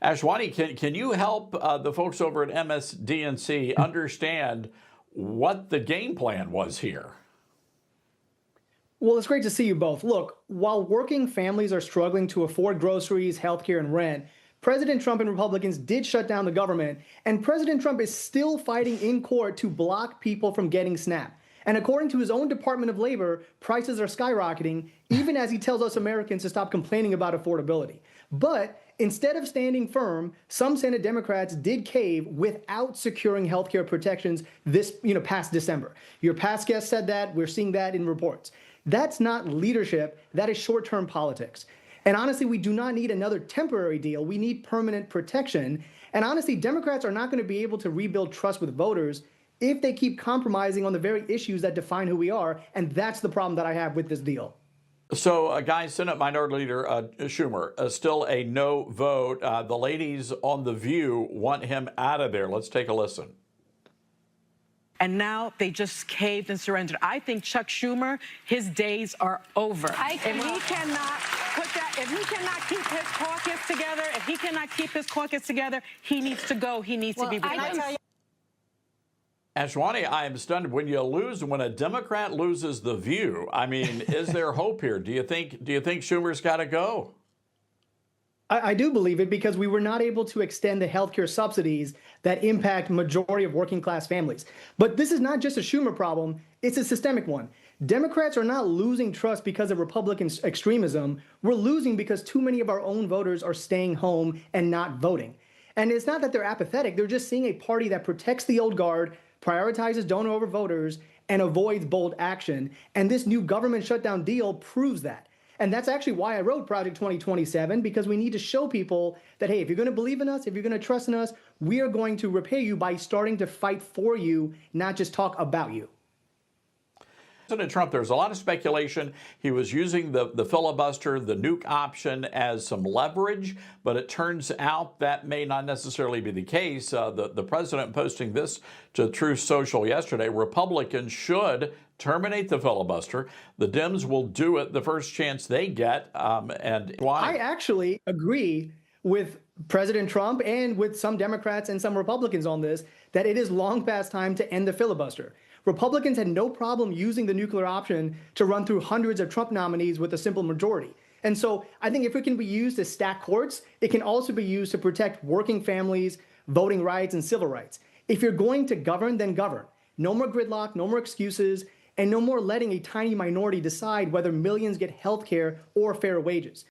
Ashwani, can you help the folks over at MSDNC understand what the game plan was here? Well, it's great to see you both. Look, while working families are struggling to afford groceries, healthcare, and rent, President Trump and Republicans did shut down the government, and President Trump is still fighting in court to block people from getting SNAP. And according to his own Department of Labor, prices are skyrocketing, even as he tells us Americans to stop complaining about affordability. But instead of standing firm, some Senate Democrats did cave without securing healthcare protections this past December. Your past guest said that. We're seeing that in reports. That's not leadership. That is short-term politics. And honestly, we do not need another temporary deal. We need permanent protection. And honestly, Democrats are not going to be able to rebuild trust with voters if they keep compromising on the very issues that define who we are. And that's the problem that I have with this deal. So, guys, Senate Minority Leader Schumer, still a no vote. The ladies on The View want him out of there. Let's take a listen. And now they just caved and surrendered. I think Chuck Schumer, his days are over. If he cannot keep his caucus together, he needs to go. He needs to be replaced. Ashwani, I am stunned. When a Democrat loses The View, I mean, is there hope here? Do you think Schumer's got to go? I do believe it, because we were not able to extend the healthcare subsidies that impact majority of working class families. But this is not just a Schumer problem, it's a systemic one. Democrats are not losing trust because of Republican extremism. We're losing because too many of our own voters are staying home and not voting. And it's not that they're apathetic, they're just seeing a party that protects the old guard, prioritizes donor over voters, and avoids bold action. And this new government shutdown deal proves that. And that's actually why I wrote Project 2027, because we need to show people that, hey, if you're going to believe in us, if you're going to trust in us, we are going to repay you by starting to fight for you, not just talk about you. President Trump, there's a lot of speculation. He was using the filibuster, the nuke option, as some leverage, but it turns out that may not necessarily be the case. The president posting this to Truth Social yesterday: Republicans should terminate the filibuster. The Dems will do it the first chance they get. And why? I actually agree with President Trump and with some Democrats and some Republicans on this, that it is long past time to end the filibuster. Republicans had no problem using the nuclear option to run through hundreds of Trump nominees with a simple majority. And so I think if it can be used to stack courts, it can also be used to protect working families, voting rights, and civil rights. If you're going to govern, then govern. No more gridlock, no more excuses, and no more letting a tiny minority decide whether millions get health care or fair wages.